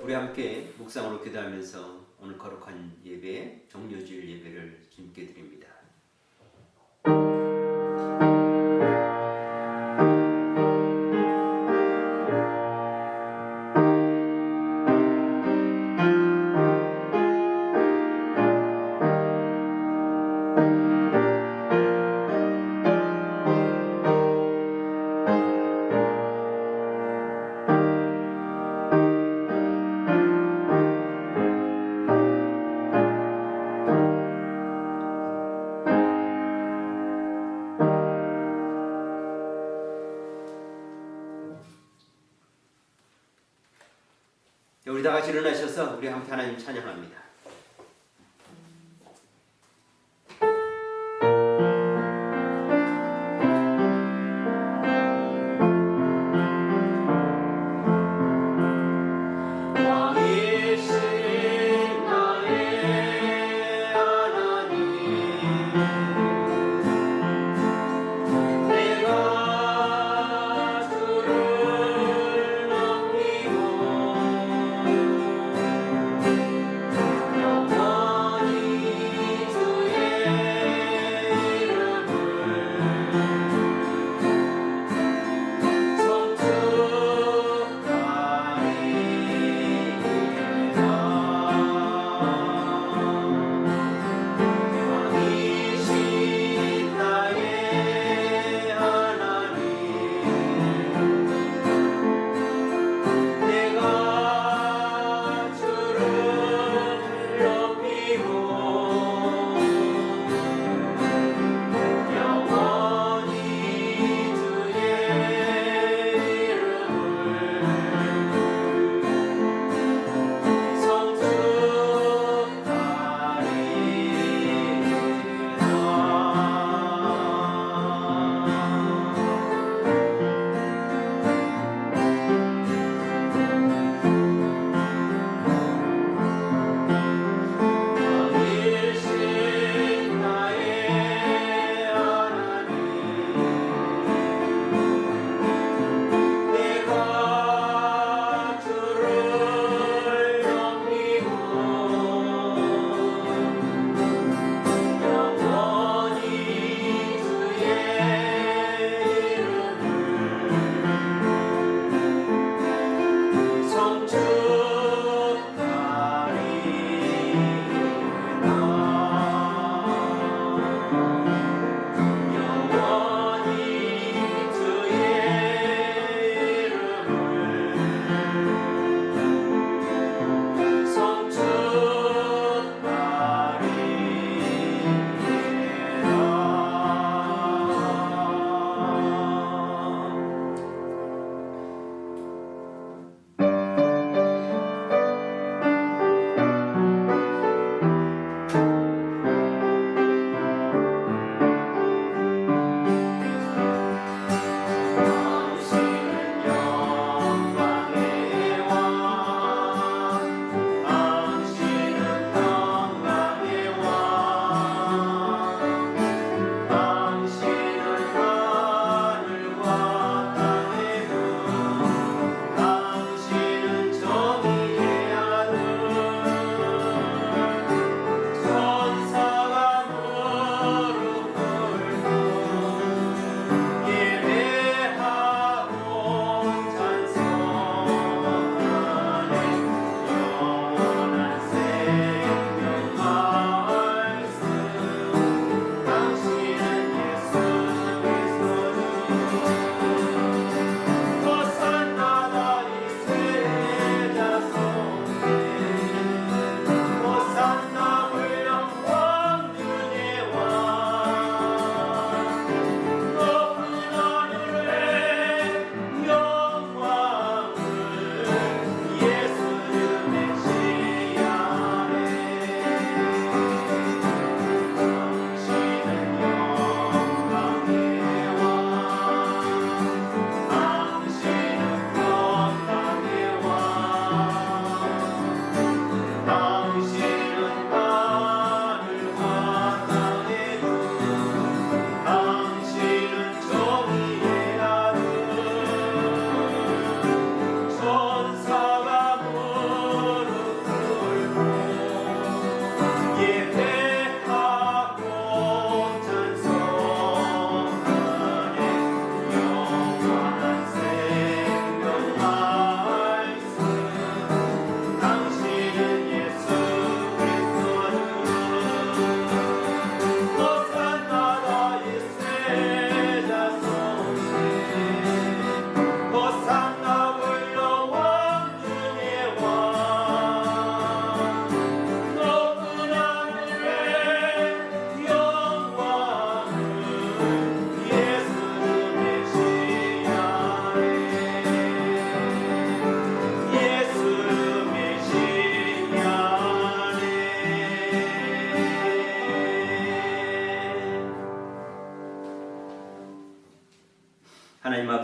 우리 함께 묵상으로 기도하면서 오늘 거룩한 예배, 정료주일 예배를 주님께 드립니다. 우리 다 같이 일어나셔서 우리 함께 하나님 찬양합니다.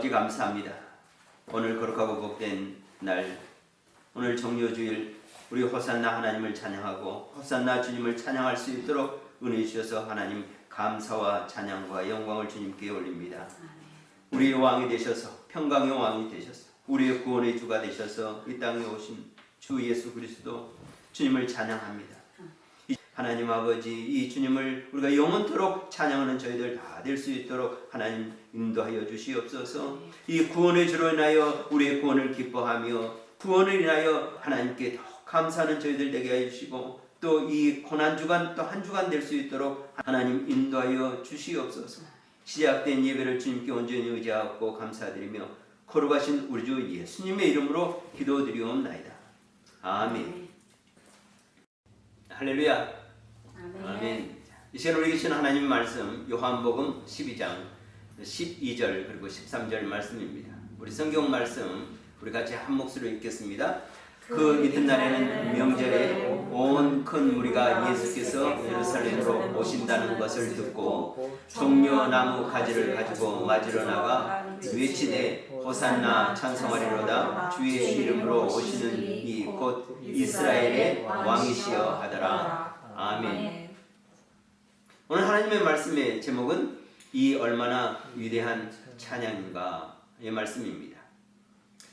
아버지 감사합니다. 오늘 거룩하고 복된 날, 오늘 정료주일 우리 호산나 하나님을 찬양하고 호산나 주님을 찬양할 수 있도록 은혜 주셔서 하나님 감사와 찬양과 영광을 주님께 올립니다. 우리의 왕이 되셔서 평강의 왕이 되셔서 우리의 구원의 주가 되셔서 이 땅에 오신 주 예수 그리스도 주님을 찬양합니다. 하나님 아버지, 이 주님을 우리가 영원토록 찬양하는 저희들 다 될 수 있도록 하나님 인도하여 주시옵소서. 이 구원의 주로 인하여 우리의 구원을 기뻐하며 구원을 인하여 하나님께 더 감사하는 저희들 되게 해 주시고 또 이 고난주간 또 한 주간 될 수 있도록 하나님 인도하여 주시옵소서. 시작된 예배를 주님께 온전히 의지하고 감사드리며 거룩하신 우리 주 예수님의 이름으로 기도드리옵나이다. 아멘. 할렐루야. 아멘. 이 시간 우리 계신 하나님 말씀 요한복음 12장 12절 그리고 13절 말씀입니다. 우리 성경 말씀 우리 같이 한 목소리로 읽겠습니다. 그 이튿날에는 명절에 온 큰 무리가 예수께서 예루살렘으로 오신다는 것을 듣고 종려나무 가지를 가지고 맞으러 나가 외치되 호산나 찬송하리로다 주의 이름으로 오시는 이 곧 이스라엘의 왕이시여 하더라. 아멘. 오늘 하나님의 말씀의 제목은 이 얼마나 위대한 찬양인가의 말씀입니다.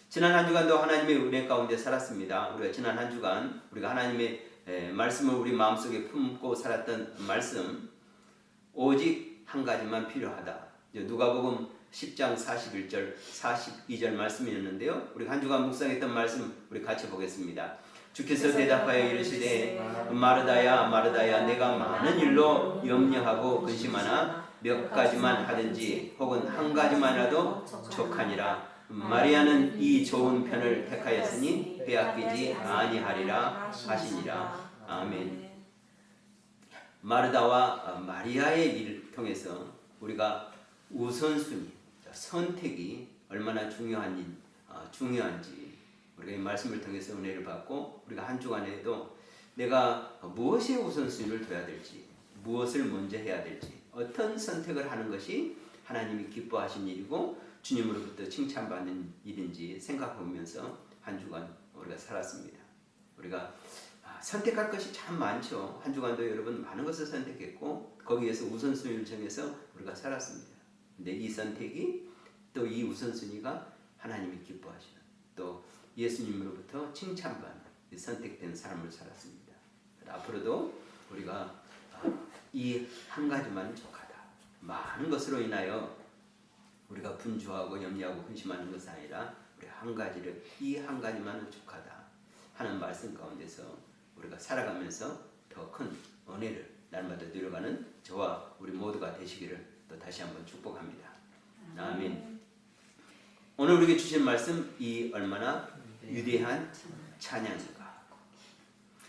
지난 한 주간도 하나님의 은혜 가운데 살았습니다. 우리가 지난 한 주간 우리가 하나님의 말씀을 우리 마음속에 품고 살았던 말씀 오직 한 가지만 필요하다. 누가복음 10장 41절 42절 말씀이었는데요. 우리가 한 주간 묵상했던 말씀 우리 같이 보겠습니다. 주께서 대답하여 이르시되 마르다야 마르다야 내가 많은 일로 염려하고 근심하나 몇 가지만 하든지 혹은 한 가지만이라도 족하니라. 마리아는 이 좋은 편을 택하였으니 빼앗기지 아니하리라 하시니라. 아멘. 마르다와 마리아의 일을 통해서 우리가 우선순위, 선택이 얼마나 중요한지 우리가 이 말씀을 통해서 은혜를 받고 우리가 한 주간에도 내가 무엇에 우선순위를 둬야 될지, 무엇을 먼저 해야 될지, 어떤 선택을 하는 것이 하나님이 기뻐하신 일이고 주님으로부터 칭찬받는 일인지 생각하면서 한 주간 우리가 살았습니다. 우리가 선택할 것이 참 많죠. 한 주간도 여러분 많은 것을 선택했고 거기에서 우선순위를 정해서 우리가 살았습니다. 근데 이 선택이 또 이 우선순위가 하나님이 기뻐하시는 또 예수님으로부터 칭찬받는 선택된 삶을 살았습니다. 앞으로도 우리가 이 한 가지만 족하다. 많은 것으로 인하여 우리가 분주하고 염려하고 근심하는 것이 아니라 우리 한 가지를 이 한 가지만은 족하다 하는 말씀 가운데서 우리가 살아가면서 더 큰 은혜를 날마다 누려가는 저와 우리 모두가 되시기를 또 다시 한번 축복합니다. 아멘. 오늘 우리에게 주신 말씀 이 얼마나 위대한 찬양인가.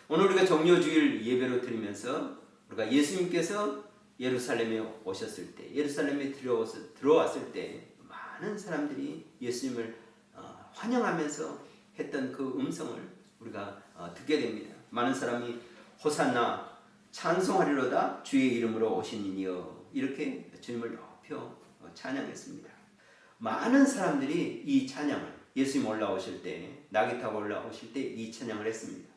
오늘 우리가 정료주일 예배로 드리면서 우리가 예수님께서 예루살렘에 오셨을 때 예루살렘에 들어왔을 때 많은 사람들이 예수님을 환영하면서 했던 그 음성을 우리가 듣게 됩니다. 많은 사람이 호산나 찬송하리로다 주의 이름으로 오시니여 이렇게 주님을 높여 찬양했습니다. 많은 사람들이 이 찬양을 예수님 올라오실 때 나귀 타고 올라오실 때 이 찬양을 했습니다.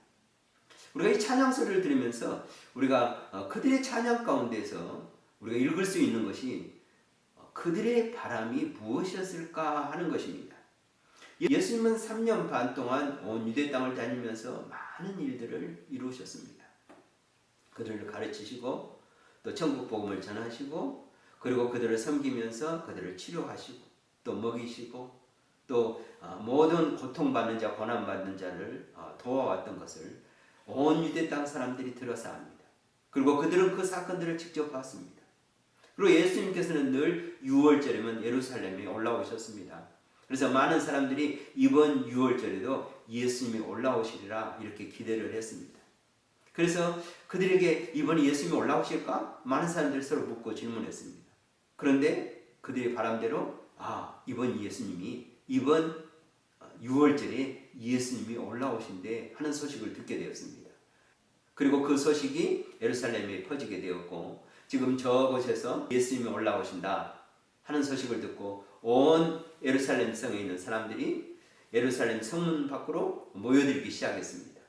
우리가 이 찬양 소리를 들으면서 우리가 그들의 찬양 가운데서 우리가 읽을 수 있는 것이 그들의 바람이 무엇이었을까 하는 것입니다. 예수님은 3년 반 동안 온 유대 땅을 다니면서 많은 일들을 이루셨습니다. 그들을 가르치시고 또 천국 복음을 전하시고 그리고 그들을 섬기면서 그들을 치료하시고 또 먹이시고 또 모든 고통받는 자, 고난받는 자를 도와왔던 것을 온 유대 땅 사람들이 들어서 압니다. 그리고 그들은 그 사건들을 직접 봤습니다. 그리고 예수님께서는 늘 6월절이면 예루살렘에 올라오셨습니다. 그래서 많은 사람들이 이번 6월절에도 예수님이 올라오시리라 이렇게 기대를 했습니다. 그래서 그들에게 이번에 예수님이 올라오실까? 많은 사람들이 서로 묻고 질문했습니다. 그런데 그들의 바람대로 이번 예수님이 이번 6월절에 예수님이 올라오신대 하는 소식을 듣게 되었습니다. 그리고 그 소식이 예루살렘에 퍼지게 되었고 지금 저곳에서 예수님이 올라오신다 하는 소식을 듣고 온 예루살렘 성에 있는 사람들이 예루살렘 성문 밖으로 모여들기 시작했습니다.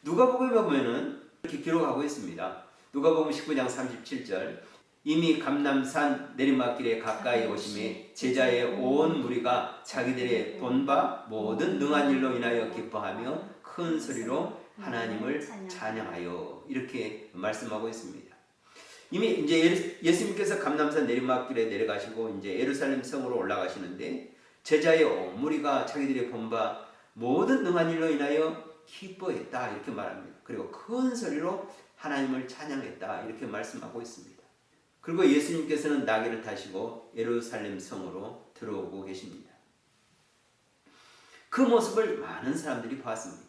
누가복음에 보면은 이렇게 기록하고 있습니다. 누가복음 19장 37절 이미 감람산 내리막길에 가까이 오심에 제자의 온 무리가 자기들의 본 바 모든 능한 일로 인하여 기뻐하며 큰 소리로 하나님을 찬양하여 이렇게 말씀하고 있습니다. 이미 이제 예수님께서 감람산 내리막길에 내려가시고 이제 예루살렘 성으로 올라가시는데 제자의 온 무리가 자기들의 본 바 모든 능한 일로 인하여 기뻐했다 이렇게 말합니다. 그리고 큰 소리로 하나님을 찬양했다 이렇게 말씀하고 있습니다. 그리고 예수님께서는 나귀를 타시고 예루살렘 성으로 들어오고 계십니다. 그 모습을 많은 사람들이 봤습니다.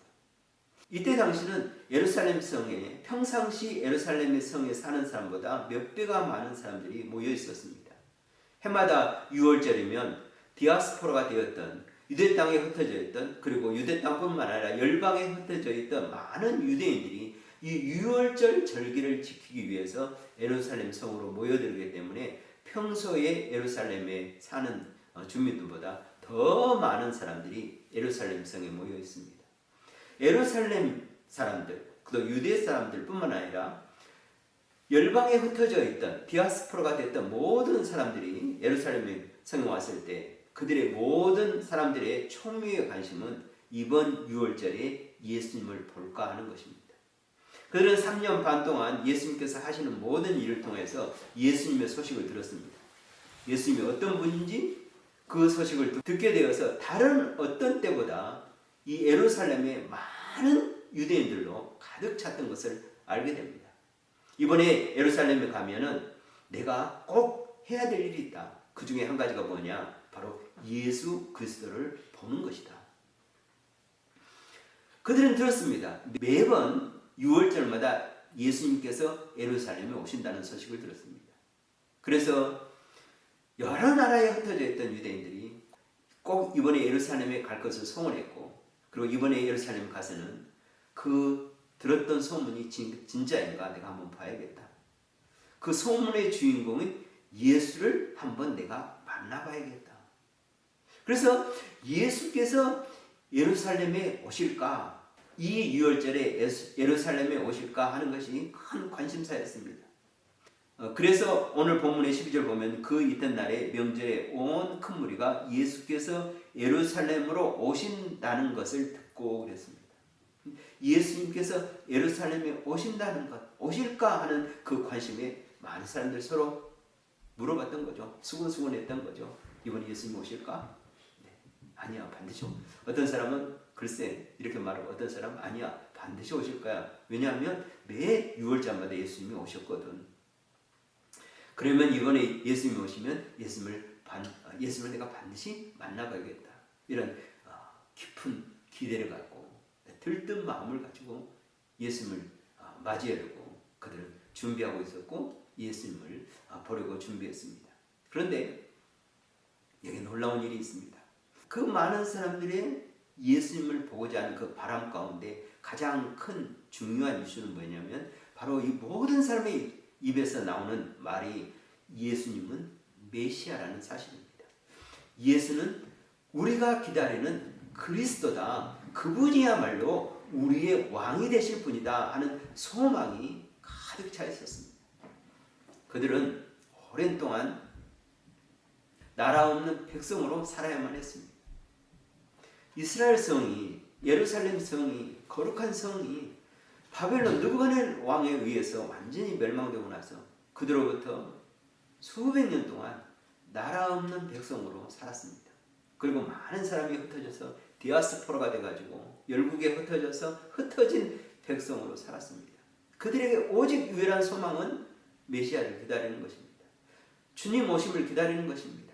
이때 당시는 예루살렘 성에 평상시 예루살렘의 성에 사는 사람보다 몇 배가 많은 사람들이 모여 있었습니다. 해마다 6월절이면 디아스포라가 되었던 유대 땅에 흩어져 있던 그리고 유대 땅뿐만 아니라 열방에 흩어져 있던 많은 유대인들이 이 6월절 절기를 지키기 위해서 예루살렘 성으로 모여들기 때문에 평소에 예루살렘에 사는 주민들보다 더 많은 사람들이 예루살렘 성에 모여 있습니다. 예루살렘 사람들, 또 유대 사람들뿐만 아니라 열방에 흩어져 있던 디아스포라가 됐던 모든 사람들이 예루살렘 성에 왔을 때 그들의 모든 사람들의 총명의 관심은 이번 6월절에 예수님을 볼까 하는 것입니다. 그들은 3년 반 동안 예수님께서 하시는 모든 일을 통해서 예수님의 소식을 들었습니다. 예수님이 어떤 분인지 그 소식을 듣게 되어서 다른 어떤 때보다 이 예루살렘에 많은 유대인들로 가득 찼던 것을 알게 됩니다. 이번에 예루살렘에 가면은 내가 꼭 해야 될 일이 있다. 그 중에 한 가지가 뭐냐? 바로 예수 그리스도를 보는 것이다. 그들은 들었습니다. 매번 6월절마다 예수님께서 예루살렘에 오신다는 소식을 들었습니다. 그래서 여러 나라에 흩어져 있던 유대인들이 꼭 이번에 예루살렘에 갈 것을 소원했고 그리고 이번에 예루살렘 가서는 그 들었던 소문이 진짜인가 내가 한번 봐야겠다. 그 소문의 주인공인 예수를 한번 내가 만나봐야겠다. 그래서 예수께서 예루살렘에 오실까? 이 6월절에 예루살렘에 오실까 하는 것이 큰 관심사였습니다. 그래서 오늘 본문의 12절 보면 그 이튿날에 명절에 온 큰 무리가 예수께서 예루살렘으로 오신다는 것을 듣고 그랬습니다. 예수님께서 예루살렘에 오신다는 것, 오실까 하는 그 관심에 많은 사람들 서로 물어봤던 거죠. 수근수근했던 거죠. 이번에 예수님 오실까? 네. 아니야, 반드시 오. 어떤 사람은 글쎄 이렇게 말하고 어떤 사람은 아니야, 반드시 오실 거야. 왜냐하면 매 6월절마다 예수님이 오셨거든. 그러면 이번에 예수님이 오시면 예수님을 내가 반드시 만나봐야겠다. 이런 깊은 기대를 갖고 들뜬 마음을 가지고 예수님을 맞이하려고 그들은 준비하고 있었고 예수님을 보려고 준비했습니다. 그런데 여기 놀라운 일이 있습니다. 그 많은 사람들의 예수님을 보고자 하는 그 바람 가운데 가장 큰 중요한 이슈는 뭐냐면 바로 이 모든 사람의 입에서 나오는 말이 예수님은 메시아라는 사실입니다. 예수는 우리가 기다리는 그리스도다. 그분이야말로 우리의 왕이 되실 분이다 하는 소망이 가득 차 있었습니다. 그들은 오랜 동안 나라 없는 백성으로 살아야만 했습니다. 이스라엘 성이, 예루살렘 성이, 거룩한 성이 바벨론 느부갓네살 왕에 의해서 완전히 멸망되고 나서 그들로부터 수백 년 동안 나라 없는 백성으로 살았습니다. 그리고 많은 사람이 흩어져서 디아스포라가 돼가지고 열국에 흩어져서 흩어진 백성으로 살았습니다. 그들에게 오직 유일한 소망은 메시아를 기다리는 것입니다. 주님 오심을 기다리는 것입니다.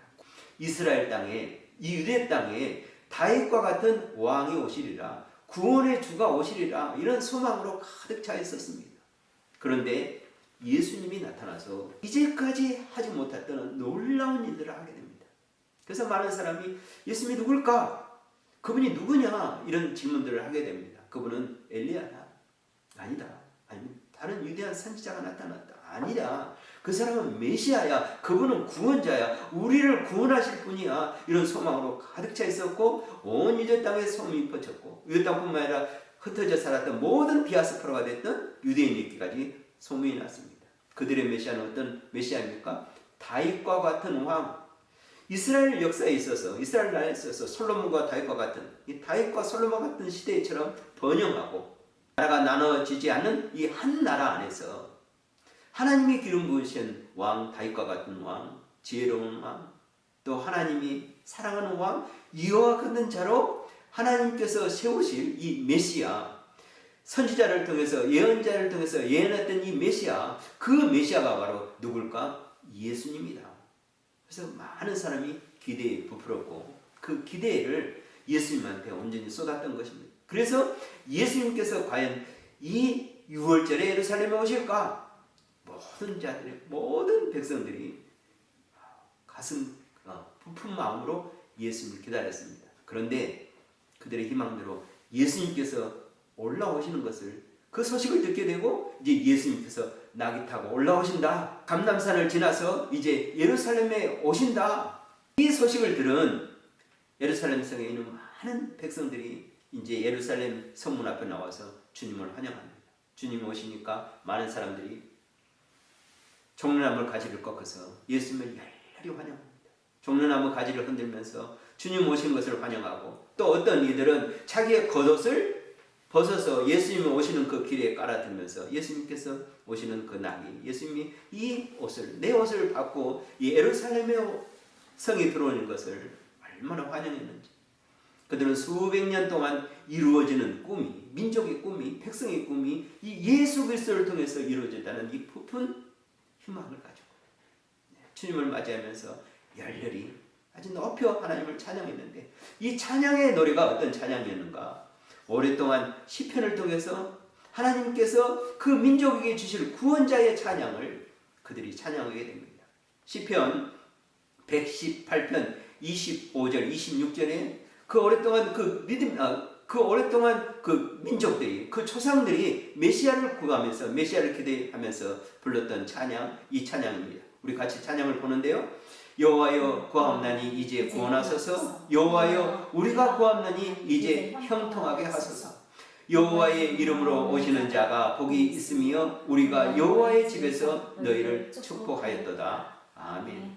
이스라엘 땅에, 이 유대 땅에 다윗과 같은 왕이 오시리라, 구원의 주가 오시리라, 이런 소망으로 가득 차 있었습니다. 그런데 예수님이 나타나서 이제까지 하지 못했던 놀라운 일들을 하게 됩니다. 그래서 많은 사람이 예수님이 누굴까? 그분이 누구냐? 이런 질문들을 하게 됩니다. 그분은 엘리야다? 아니다. 아니면 다른 위대한 선지자가 나타났다? 아니라 그 사람은 메시아야. 그분은 구원자야. 우리를 구원하실 분이야. 이런 소망으로 가득 차 있었고 온 유대 땅에 소문이 퍼졌고 유대 땅뿐만 아니라 흩어져 살았던 모든 디아스포라가 됐던 유대인에게까지 소문이 났습니다. 그들의 메시아는 어떤 메시아입니까? 다윗과 같은 왕. 이스라엘 역사에 있어서 이스라엘 나라에 있어서 솔로몬과 다윗과 같은 이 다윗과 솔로몬 같은 시대처럼 번영하고 나라가 나눠지지 않는 이 한 나라 안에서 하나님이 기름 부으신 왕 다윗과 같은 왕, 지혜로운 왕, 또 하나님이 사랑하는 왕, 이와 같은 자로 하나님께서 세우실 이 메시아, 선지자를 통해서 예언자를 통해서 예언했던 이 메시아, 그 메시아가 바로 누굴까? 예수님이다. 그래서 많은 사람이 기대에 부풀었고 그 기대를 예수님한테 온전히 쏟았던 것입니다. 그래서 예수님께서 과연 이 6월절에 예루살렘에 오실까? 모든 자들의 모든 백성들이 가슴 부푼 마음으로 예수님을 기다렸습니다. 그런데 그들의 희망대로 예수님께서 올라오시는 것을 그 소식을 듣게 되고 이제 예수님께서 나귀 타고 올라오신다. 감람산을 지나서 이제 예루살렘에 오신다. 이 소식을 들은 예루살렘 성에 있는 많은 백성들이 이제 예루살렘 성문 앞에 나와서 주님을 환영합니다. 주님이 오시니까 많은 사람들이 종려나무 가지를 꺾어서 예수님을 열렬히 환영합니다. 종려나무 가지를 흔들면서 주님 오신 것을 환영하고 또 어떤 이들은 자기의 겉옷을 벗어서 예수님이 오시는 그 길에 깔아들면서 예수님께서 오시는 그 나귀, 예수님이 이 옷을 내 옷을 받고 이 예루살렘의 성에 들어오는 것을 얼마나 환영했는지. 그들은 수백 년 동안 이루어지는 꿈이, 민족의 꿈이, 백성의 꿈이 이 예수 그리스도를 통해서 이루어진다는 이 부푼 희망을 가지고 주님을 맞이하면서 열렬히 아주 높여 하나님을 찬양했는데 이 찬양의 노래가 어떤 찬양이었는가? 오랫동안 시편을 통해서 하나님께서 그 민족에게 주실 구원자의 찬양을 그들이 찬양하게 됩니다. 시편 118편 25절 26절에 그 오랫동안 그 오랫동안 그 민족들이 그 조상들이 메시아를 구하면서 메시아를 기대하면서 불렀던 찬양, 이 찬양입니다. 우리 같이 찬양을 보는데요. 여호와여 구하옵나니 이제 구원하소서. 여호와여 우리가 구하옵나니 이제 형통하게 하소서. 여호와의 이름으로 오시는 자가 복이 있으며 우리가 여호와의 집에서 너희를 축복하였도다. 아멘.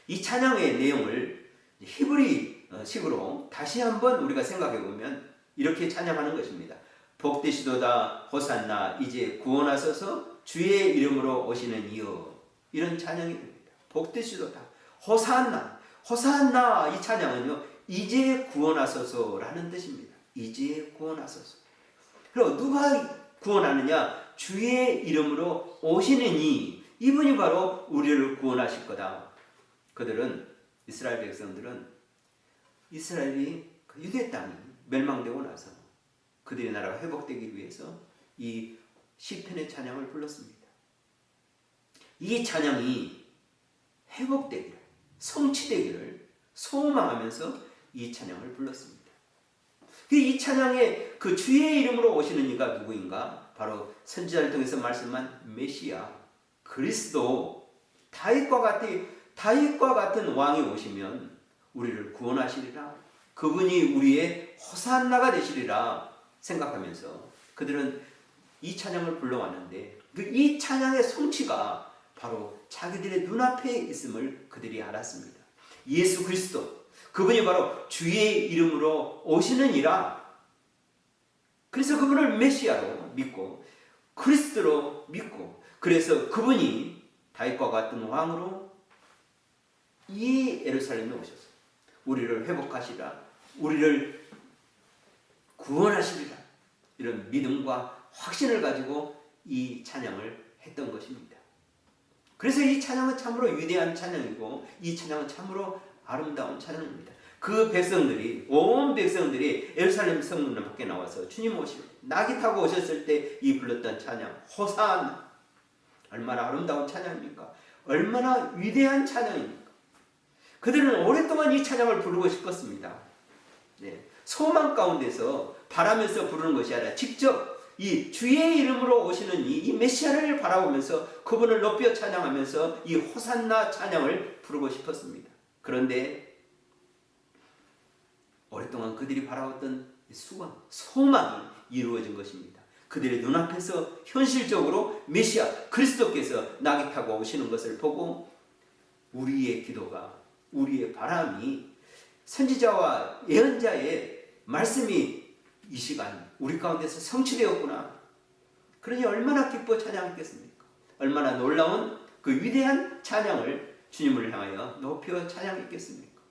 이 찬양의 내용을 히브리식으로 다시 한번 우리가 생각해 보면 이렇게 찬양하는 것입니다. 복되시도다 호산나 이제 구원하소서 주의 이름으로 오시는 이여. 이런 찬양이 됩니다. 복되시도다 호산나 호산나. 이 찬양은요 이제 구원하소서라는 뜻입니다. 이제 구원하소서. 그리고 누가 구원하느냐? 주의 이름으로 오시는 이분이 바로 우리를 구원하실 거다. 그들은 이스라엘 백성들은 이스라엘이 유대 땅이 멸망되고 나서 그들의 나라가 회복되기 위해서 이 시편의 찬양을 불렀습니다. 이 찬양이 회복되기를 성취되기를 소망하면서 이 찬양을 불렀습니다. 이 찬양의 그 주의 이름으로 오시는 이가 누구인가? 바로 선지자를 통해서 말씀한 메시아 그리스도. 다윗과 같은 왕이 오시면 우리를 구원하시리라. 그분이 우리의 호산나가 되시리라 생각하면서 그들은 이 찬양을 불러왔는데 이 찬양의 성취가 바로 자기들의 눈앞에 있음을 그들이 알았습니다. 예수 그리스도, 그분이 바로 주의 이름으로 오시는 이라. 그래서 그분을 메시아로 믿고 그리스도로 믿고 그래서 그분이 다윗과 같은 왕으로 이 예루살렘에 오셔서 우리를 회복하시라, 우리를 구원하시리라, 이런 믿음과 확신을 가지고 이 찬양을 했던 것입니다. 그래서 이 찬양은 참으로 위대한 찬양이고 이 찬양은 참으로 아름다운 찬양입니다. 그 백성들이, 온 백성들이 예루살렘 성문 밖에 나와서 주님 오시고 나귀 타고 오셨을 때 이 불렀던 찬양 호산나. 얼마나 아름다운 찬양입니까? 얼마나 위대한 찬양입니까? 그들은 오랫동안 이 찬양을 부르고 싶었습니다. 네. 소망 가운데서 바라면서 부르는 것이 아니라 직접 이 주의 이름으로 오시는 이 메시아를 바라보면서 그분을 높여 찬양하면서 이 호산나 찬양을 부르고 싶었습니다. 그런데 오랫동안 그들이 바라왔던 수원, 소망이 이루어진 것입니다. 그들의 눈앞에서 현실적으로 메시아 그리스도께서 낙이 타고 오시는 것을 보고 우리의 기도가, 우리의 바람이, 선지자와 예언자의 말씀이 이 시간 우리 가운데서 성취되었구나. 그러니 얼마나 기뻐 찬양했겠습니까? 얼마나 놀라운 그 위대한 찬양을 주님을 향하여 높여 찬양했겠습니까?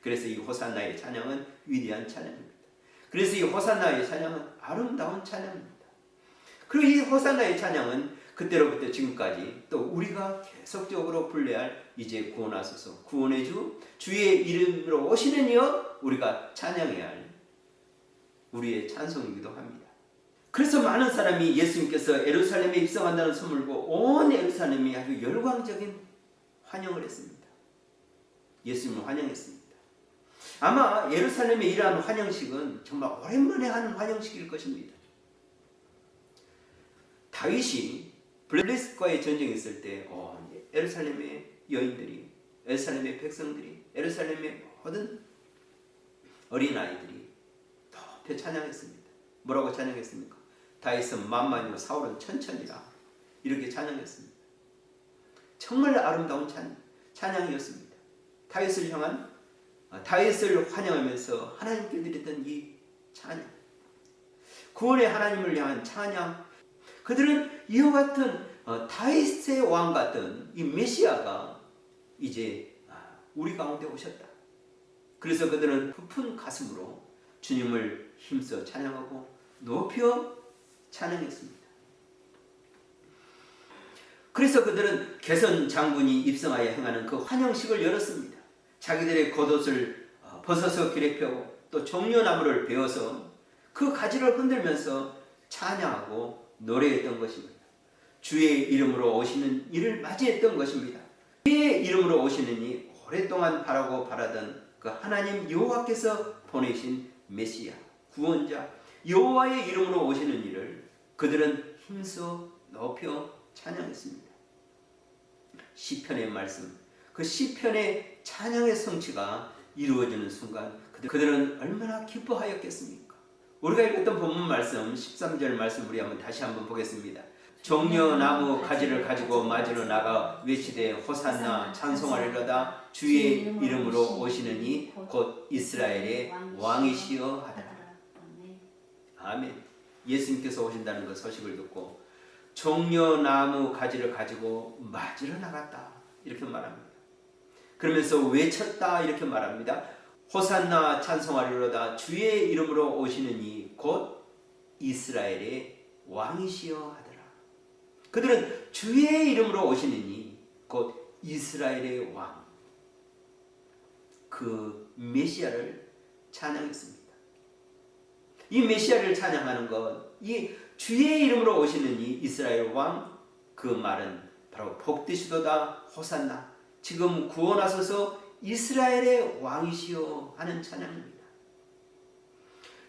그래서 이 호산나의 찬양은 위대한 찬양입니다. 그래서 이 호산나의 찬양은 아름다운 찬양입니다. 그리고 이 호산나의 찬양은 그때로부터 지금까지 또 우리가 계속적으로 불러야 할 이제 구원하소서, 구원의 주, 주의 이름으로 오시는 이여 우리가 찬양해야 할 우리의 찬송이기도 합니다. 그래서 많은 사람이 예수님께서 예루살렘에 입성한다는 소문을 보고 온 예루살렘이 아주 열광적인 환영을 했습니다. 예수님을 환영했습니다. 아마 예루살렘의 이러한 환영식은 정말 오랜만에 하는 환영식일 것입니다. 다윗이 블레셋과의 전쟁이 있을 때 예루살렘의 여인들이, 예루살렘의 백성들이, 예루살렘의 모든 어린아이들이 높여 찬양했습니다. 뭐라고 찬양했습니까? 다윗은 만만이요 사울은 천천이라 이렇게 찬양했습니다. 정말 아름다운 찬양이었습니다. 다윗을 환영하면서 하나님께 드렸던 이 찬양, 구원의 하나님을 향한 찬양, 그들은 이와 같은 다윗의 왕 같은 이 메시아가 이제 우리 가운데 오셨다. 그래서 그들은 깊은 가슴으로 주님을 힘써 찬양하고 높여 찬양했습니다. 그래서 그들은 개선 장군이 입성하여 행하는 그 환영식을 열었습니다. 자기들의 겉옷을 벗어서 길에 펴고 또 종려나무를 베어서 그 가지를 흔들면서 찬양하고 노래했던 것입니다. 주의 이름으로 오시는 이를 맞이했던 것입니다. 주의 이름으로 오시는 이 오랫동안 바라던 그 하나님 여호와께서 보내신 메시아, 구원자, 여호와의 이름으로 오시는 이를 그들은 힘써 높여 찬양했습니다. 시편의 말씀, 그 시편의 찬양의 성취가 이루어지는 순간 그들은 얼마나 기뻐하였겠습니까? 우리가 읽었던 본문 말씀 13절 말씀 우리 다시 한번 보겠습니다. 종려나무 가지를 가지고 맞으러 나가 외치되 호산나 찬송하리로다 주의 이름으로 오시는 이 곧 이스라엘의 왕이시여 하더라. 아멘. 예수님께서 오신다는 그 소식을 듣고 종려나무 가지를 가지고 맞으러 나갔다 이렇게 말합니다. 그러면서 외쳤다 이렇게 말합니다. 호산나 찬송하리로다 주의 이름으로 오시는 이 곧 이스라엘의 왕이시여 하더라. 그들은 주의 이름으로 오시는 이 곧 이스라엘의 왕, 그 메시아를 찬양했습니다. 이 메시아를 찬양하는 것, 이 주의 이름으로 오시는 이 이스라엘 왕, 그 말은 바로 복되시도다 호산나, 지금 구원하소서 이스라엘의 왕이시여 하는 찬양입니다.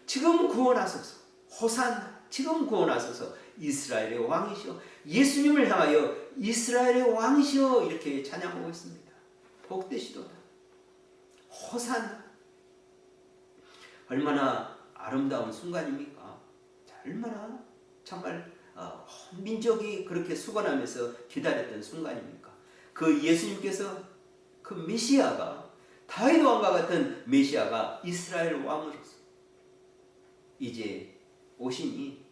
지금 구원하소서 호산나, 지금 구원하소서 이스라엘의 왕이시여, 예수님을 향하여 이스라엘의 왕이시여 이렇게 찬양하고 있습니다. 복되시도다 호산나. 얼마나 아름다운 순간입니까? 얼마나 정말 민족이 그렇게 수건하면서 기다렸던 순간입니까? 그 예수님께서 그 메시아가 다윗 왕과 같은 메시아가 이스라엘 왕으로서 이제 오시니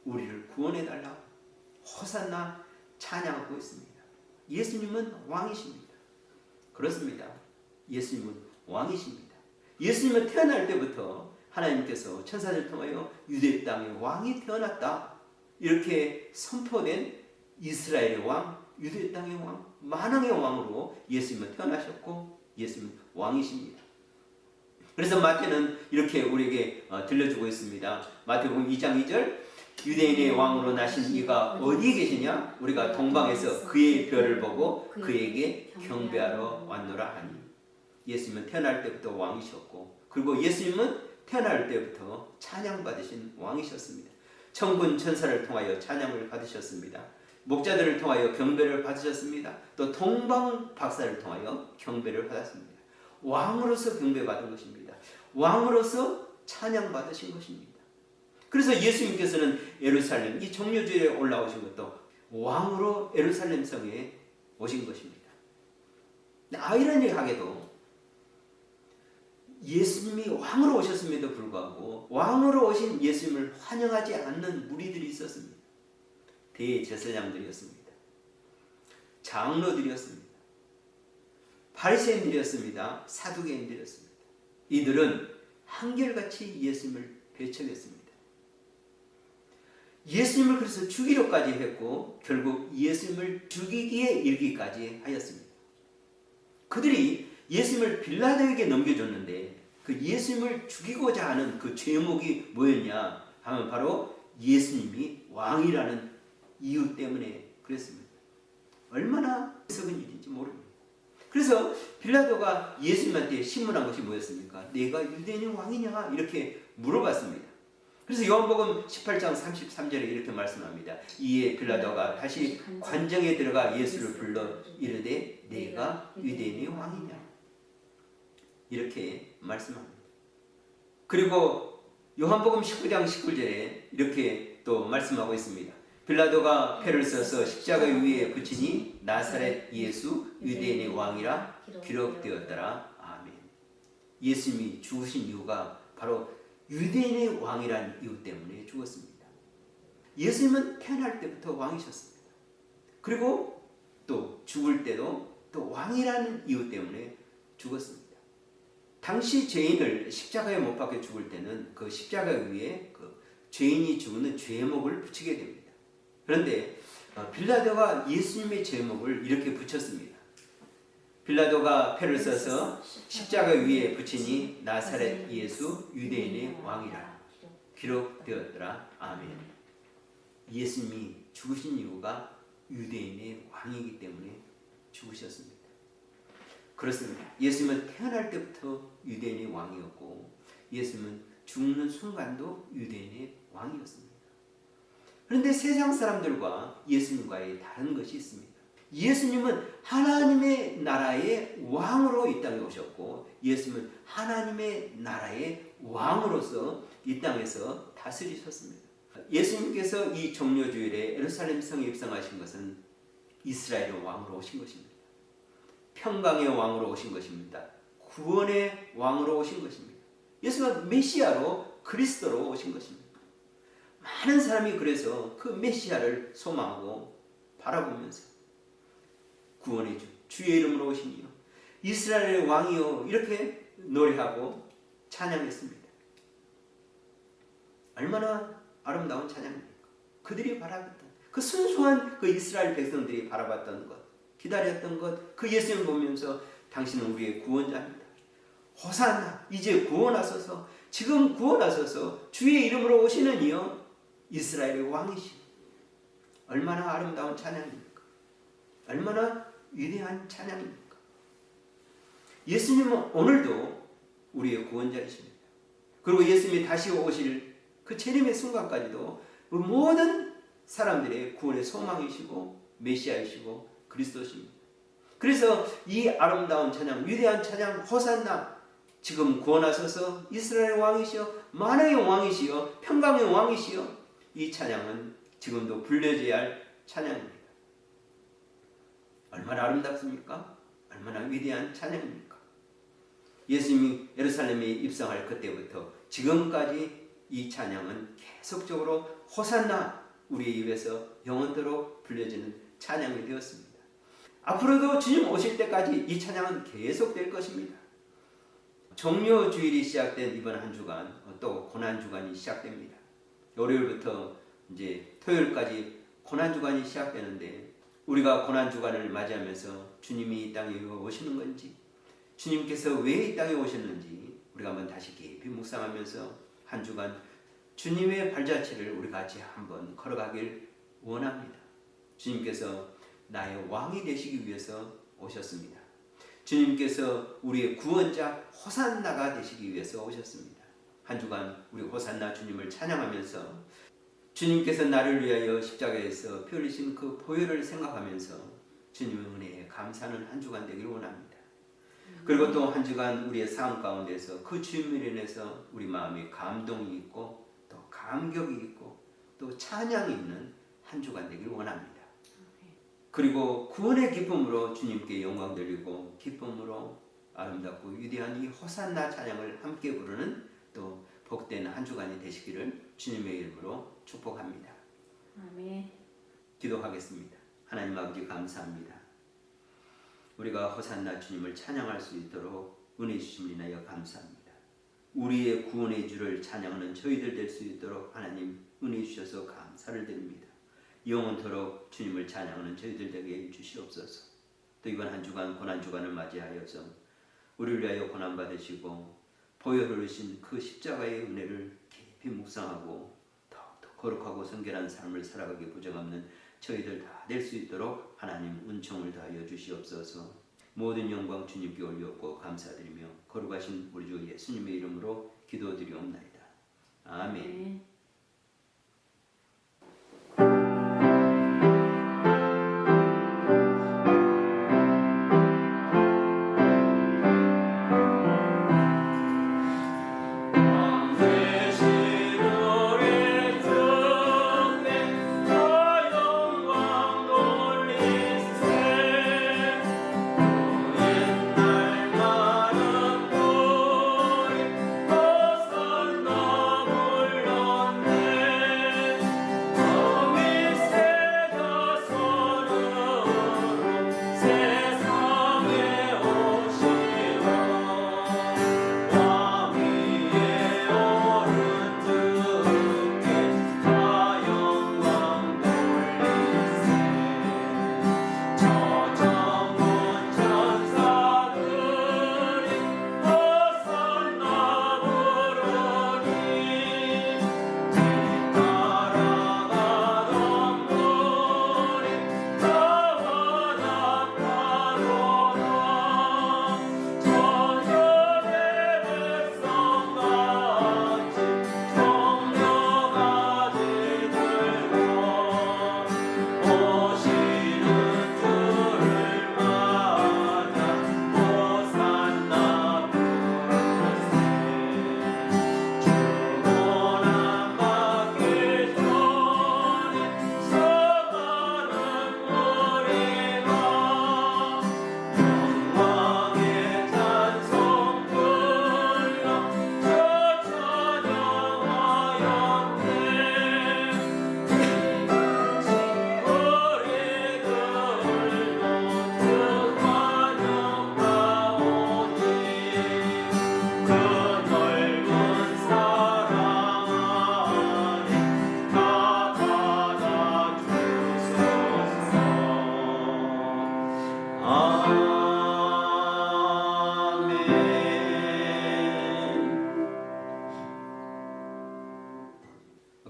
우리를 구원해달라 호산나 찬양하고 있습니다. 예수님은 왕이십니다. 그렇습니다. 예수님은 왕이십니다. 예수님은 태어날 때부터 하나님께서 천사를 통하여 유대 땅에 왕이 태어났다 이렇게 선포된 이스라엘의 왕, 유대 땅의 왕, 만왕의 왕으로 예수님은 태어나셨고 예수님은 왕이십니다. 그래서 마태는 이렇게 우리에게 들려주고 있습니다. 마태복음 2장 2절 유대인의 왕으로 나신 이가 어디에 계시냐? 우리가 동방에서 그의 별을 보고 그에게 경배하러 왔노라 하니. 예수님은 태어날 때부터 왕이셨고 그리고 예수님은 태어날 때부터 찬양받으신 왕이셨습니다. 천군 천사를 통하여 찬양을 받으셨습니다. 목자들을 통하여 경배를 받으셨습니다. 또 동방 박사를 통하여 경배를 받았습니다. 왕으로서 경배받은 것입니다. 왕으로서 찬양받으신 것입니다. 그래서 예수님께서는 예루살렘 이 정료주일에 올라오신 것도 왕으로 예루살렘 성에 오신 것입니다. 아이러니하게도 예수님이 왕으로 오셨음에도 불구하고 왕으로 오신 예수님을 환영하지 않는 무리들이 있었습니다. 대제사장들이었습니다. 장로들이었습니다. 바리새인들이었습니다. 사두개인들이었습니다. 이들은 한결같이 예수님을 배척했습니다. 예수님을 그래서 죽이려까지 했고 결국 예수님을 죽이기에 이르기까지 하였습니다. 그들이 예수님을 빌라도에게 넘겨줬는데 그 예수님을 죽이고자 하는 그 죄목이 뭐였냐 하면 바로 예수님이 왕이라는 이유 때문에 그랬습니다. 얼마나 썩은 일인지 모릅니다. 그래서 빌라도가 예수님한테 신문한 것이 뭐였습니까? 내가 유대인의 왕이냐? 이렇게 물어봤습니다. 그래서 요한복음 18장 33절에 이렇게 말씀합니다. 이에 빌라도가 다시 관정에 들어가 예수를 불러 이르되 내가 유대인의 왕이냐? 이렇게 말씀합니다. 그리고 요한복음 19장 19절에 이렇게 또 말씀하고 있습니다. 빌라도가 패를 써서 십자가 위에 붙이니 나사렛 예수 유대인의 왕이라 기록되었더라. 아멘. 예수님이 죽으신 이유가 바로 유대인의 왕이란 이유 때문에 죽었습니다. 예수님은 태어날 때부터 왕이셨습니다. 그리고 또 죽을 때도 또 왕이라는 이유 때문에 죽었습니다. 당시 죄인을 십자가에 못 박혀 죽을 때는 그 십자가 위에 그 죄인이 죽는 죄목을 붙이게 됩니다. 그런데 빌라도가 예수님의 죄목을 이렇게 붙였습니다. 빌라도가 패를 써서 십자가 위에 붙이니 나사렛 예수 유대인의 왕이라 기록되었더라. 아멘. 예수님이 죽으신 이유가 유대인의 왕이기 때문에 죽으셨습니다. 그렇습니다. 예수님은 태어날 때부터 유대인의 왕이었고 예수님은 죽는 순간도 유대인의 왕이었습니다. 그런데 세상 사람들과 예수님과의 다른 것이 있습니다. 예수님은 하나님의 나라의 왕으로 이 땅에 오셨고 예수님은 하나님의 나라의 왕으로서 이 땅에서 다스리셨습니다. 예수님께서 이 정료주일에 예루살렘 성에 입성하신 것은 이스라엘의 왕으로 오신 것입니다. 평강의 왕으로 오신 것입니다. 구원의 왕으로 오신 것입니다. 예수님은 메시아로 그리스도로 오신 것입니다. 많은 사람이 그래서 그 메시아를 소망하고 바라보면서 구원의 주, 주의 이름으로 오시니요 이스라엘의 왕이요 이렇게 노래하고 찬양했습니다. 얼마나 아름다운 찬양입니까? 그들이 바라봤던 그 순수한 그 이스라엘 백성들이 바라봤던 것, 기다렸던 것, 그 예수님을 보면서 당신은 우리의 구원자입니다. 호산나 이제 구원하소서, 지금 구원하소서, 주의 이름으로 오시는 이여 이스라엘의 왕이시오. 얼마나 아름다운 찬양입니까? 얼마나 위대한 찬양입니까? 예수님은 오늘도 우리의 구원자이십니다. 그리고 예수님이 다시 오실 그 재림의 순간까지도 그 모든 사람들의 구원의 소망이시고 메시아이시고 그리스도십니다. 그래서 이 아름다운 찬양, 위대한 찬양 호산나, 지금 구원하소서, 이스라엘 왕이시여, 만왕의 왕이시여, 평강의 왕이시여, 이 찬양은 지금도 불려져야 할 찬양입니다. 얼마나 아름답습니까? 얼마나 위대한 찬양입니까? 예수님이 예루살렘에 입성할 그때부터 지금까지 이 찬양은 계속적으로 호산나 우리의 입에서 영원토록 불려지는 찬양이 되었습니다. 앞으로도 주님 오실 때까지 이 찬양은 계속될 것입니다. 정료주일이 시작된 이번 한 주간 또 고난주간이 시작됩니다. 월요일부터 이제 토요일까지 고난주간이 시작되는데 우리가 고난주간을 맞이하면서 주님이 이 땅에 왜 오시는 건지, 주님께서 왜 이 땅에 오셨는지 우리가 한번 다시 깊이 묵상하면서 한 주간 주님의 발자취를 우리 같이 한번 걸어가길 원합니다. 주님께서 나의 왕이 되시기 위해서 오셨습니다. 주님께서 우리의 구원자 호산나가 되시기 위해서 오셨습니다. 한 주간 우리 호산나 주님을 찬양하면서 주님께서 나를 위하여 십자가에서 피 흘리신 그 보혈을 생각하면서 주님의 은혜에 감사하는 한 주간 되기를 원합니다. 그리고 또 한 주간 우리의 삶 가운데서 그 주님을 인해서 우리 마음에 감동이 있고 또 감격이 있고 또 찬양이 있는 한 주간 되기를 원합니다. 그리고 구원의 기쁨으로 주님께 영광 돌리고 기쁨으로 아름답고 위대한 이 호산나 찬양을 함께 부르는 또 복된 한 주간이 되시기를 주님의 이름으로 축복합니다. 아멘. 기도하겠습니다. 하나님 아버지 감사합니다. 우리가 호산나 주님을 찬양할 수 있도록 은혜 주심을 인하여 감사합니다. 우리의 구원의 주를 찬양하는 저희들 될 수 있도록 하나님 은혜 주셔서 감사를 드립니다. 영원토록 주님을 찬양하는 저희들 되게 주시옵소서. 또 이번 한 주간 고난 주간을 맞이하여서 우리를 위하여 고난 받으시고 보혈 흘리신 그 십자가의 은혜를 깊이 묵상하고 더욱더 거룩하고 성결한 삶을 살아가기 부정없는 저희들 다 될 수 있도록 하나님 은총을 다하여 주시옵소서. 모든 영광 주님께 올렸고 감사드리며 거룩하신 우리 주 예수님의 이름으로 기도드리옵나이다. 아멘.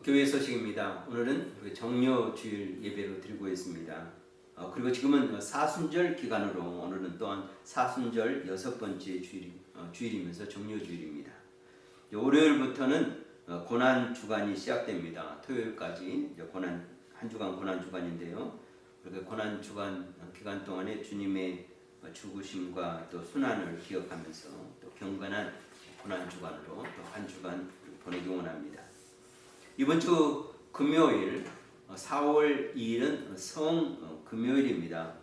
교회 소식입니다. 오늘은 우리 정료 주일 예배로 드리고 있습니다. 그리고 지금은 사순절 기간으로 오늘은 또한 사순절 6번째 주일이면서 정료 주일입니다. 월요일부터는 고난 주간이 시작됩니다. 토요일까지 한 주간 고난 주간인데요. 그렇게 고난 주간 기간 동안에 주님의 죽으심과 또 순환을 기억하면서 또 경건한 고난 주간으로 또 한 주간 보내기 원합니다. 이번 주 금요일 4월 2일은 성금요일입니다.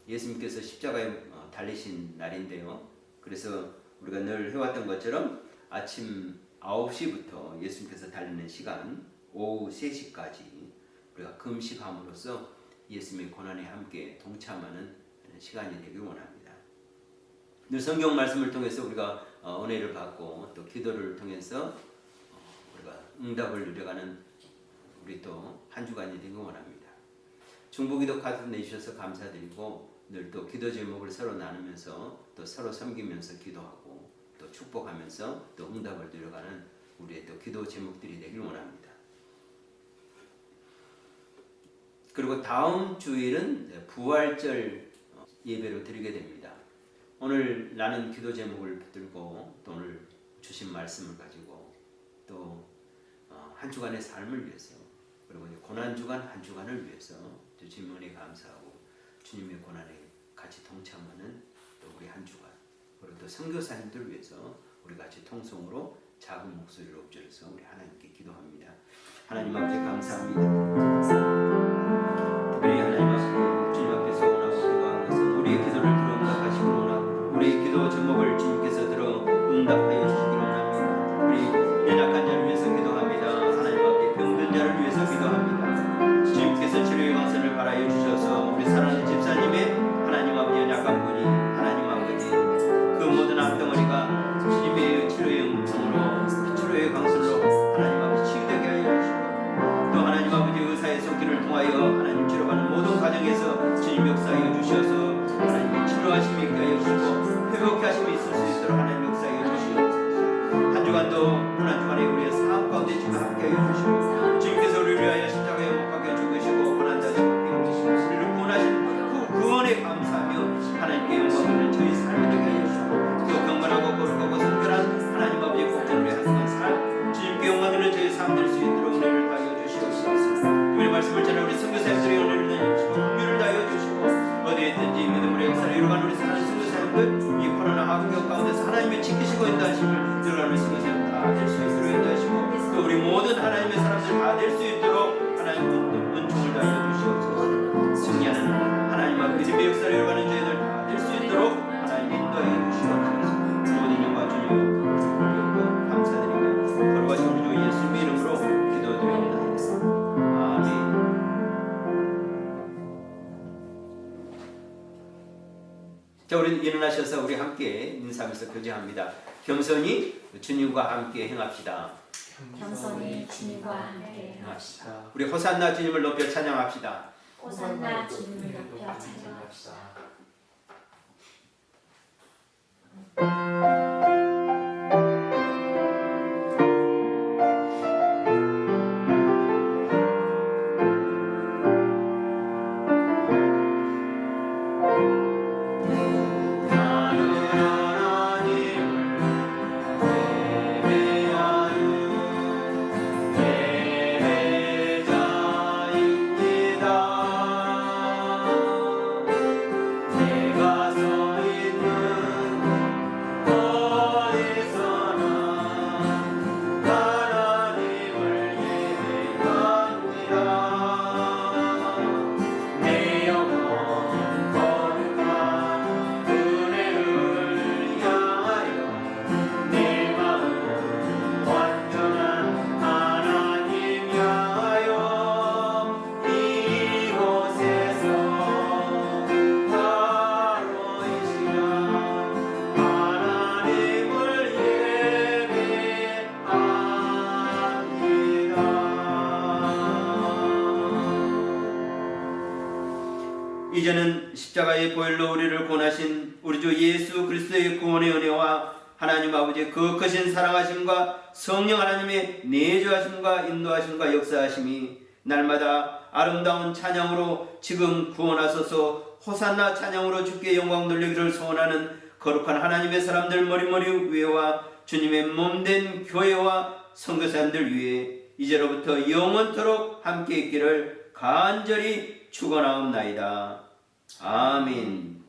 예수님께서 십자가에 달리신 날인데요. 그래서 우리가 늘 해왔던 것처럼 아침 9시부터 예수님께서 달리는 시간 오후 3시까지 우리가 금식함으로써 예수님의 고난에 함께 동참하는 시간이 되길 원합니다. 늘 성경 말씀을 통해서 우리가 은혜를 받고 또 기도를 통해서 응답을 누려가는 우리 또 한 주간이 되길 원합니다. 중보기도 카드 내주셔서 감사드리고 늘 또 기도 제목을 서로 나누면서 또 서로 섬기면서 기도하고 또 축복하면서 또 응답을 누려가는 우리의 또 기도 제목들이 되길 원합니다. 그리고 다음 주일은 부활절 예배로 드리게 됩니다. 오늘 나는 기도 제목을 붙들고 또 오늘 주신 말씀을 가지고 또 한 주간의 삶을 위해서 그리고 이제 고난주간 한 주간을 위해서 주님 은혜 감사하고 주님의 고난에 같이 동참하는 또 우리 한 주간, 그리고 또 선교사님들 위해서 우리 같이 통성으로 작은 목소리로 엎드려서 우리 하나님께 기도합니다. 하나님 앞에 감사합니다. 특별히 하나님 앞에 주님 앞에서 원하고 기도하는 것은 우리의 기도를 들어 응답하시기로나 우리의 기도 제목을 주님께서 들어 응답하여 주시기로나 우리 연약한 자를 위해서 기도합니다. 하나님 앞에 병든 자를 위해서 기도합니다. 주님께서 치료의 광선을 발하여 주셔서 우리 사랑하는 집사님의 하나님 아버지 연약한 분이 하나님 아버지 그 모든 암덩어리가 주님의 치료의 음성으로 치료의 광선으로 하나님 아버지 치유되게 하여 주시고 또 하나님 아버지 의사의 손길을 통하여 하나님 치료받는 모든 과정에서 주님 역사하여 주셔서 하나님의 치료하심이 있게 하여 주시고 회복케 하심이 있을 수 있도록 하나님 역사하여 주시옵소서. 한 주간도 고난 주간에 우리의 삶 가운데 주님 함께하여 주시고 주님께서 우리를 위하여 십자가에 못 박혀 죽으시고 고난 자들 우리를 구원하신 그 구원에 감사하며 하나님께 영광 돌리는 저희 삶이 되게 하여 주시고 또 경건하고 거룩하고 성결한 하나님 아버지의 복전을 위한 삶 주님께 영광 돌리는 저희 삶 될 수 있도록 은혜를 다하여 주시옵소서. 주님의 말씀을 전해 우리 선교사님들의 은혜를 내주시고 긍휼을 다하여 주시고 어디에 있든지 믿음으로 역사를 이루어가는 우리 사랑하는 선교사님들 이 코로나 학교 가운데서 하나님의 지키시고 인도하심을 들어가는 선교사님 다 될 수 있도록 인도하시고 또 우리 모든 하나님의 사람들 다 될 수 있도록 하나님 은총을 다하여 주시옵소서. 승리하는 하나님 앞 믿음의 역사를 이루어가는 저희들 다 될 수 있도록 하나님 인도하여 주시옵소서. 모든 영광 주님 드리고 감사드리며 거룩하신 우리 주 예수님의 이름으로 기도드립니다. 아멘. 자, 우리 일어나셔서 우리 함께 인사하면서 교제합니다. 겸손히 주님과 함께 행합시다. 겸손히 주님과 함께 행합시다. 우리 호산나 주님을 높여 찬양합시다. 호산나 주님을 높여 찬양합시다. 이제는 십자가의 보혈로 우리를 구원하신 우리 주 예수 그리스도의 구원의 은혜와 하나님 아버지의 그 크신 사랑하심과 성령 하나님의 내주하심과 인도하심과 역사하심이 날마다 아름다운 찬양으로 지금 구원하소서 호산나 찬양으로 주께 영광 돌리기를 소원하는 거룩한 하나님의 사람들 머리머리 위에와 주님의 몸된 교회와 선교사님들 위에 이제로부터 영원토록 함께 있기를 간절히 축원하옵나이다. 아멘.